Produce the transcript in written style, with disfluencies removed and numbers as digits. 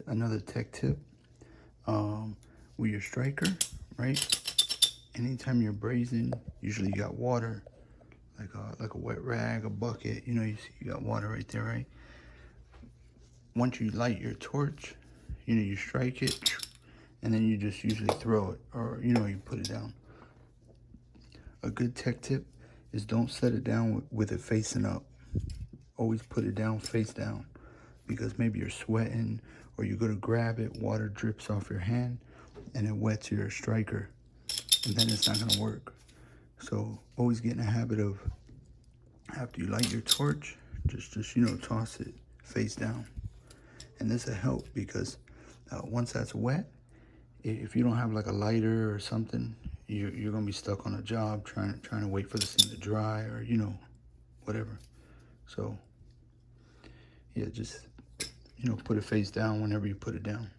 another tech tip. With your striker, right? Anytime you're brazing, usually you got water, like a wet rag, a bucket. You know, you see you got water right there, right? Once you light your torch, you know, you strike it, and then you just usually throw it, or you know, you put it down. A good tech tip is don't set it down with it facing up. Always put it down face down, because maybe you're sweating or you go to grab it, water drips off your hand and it wets your striker, and then it's not gonna work. So always get in a habit of, after you light your torch, just you know, toss it face down. And this will help because once that's wet, if you don't have like a lighter or something, you're gonna be stuck on a job trying to wait for this thing to dry, or you know, whatever. So yeah, just you know, put it face down whenever you put it down.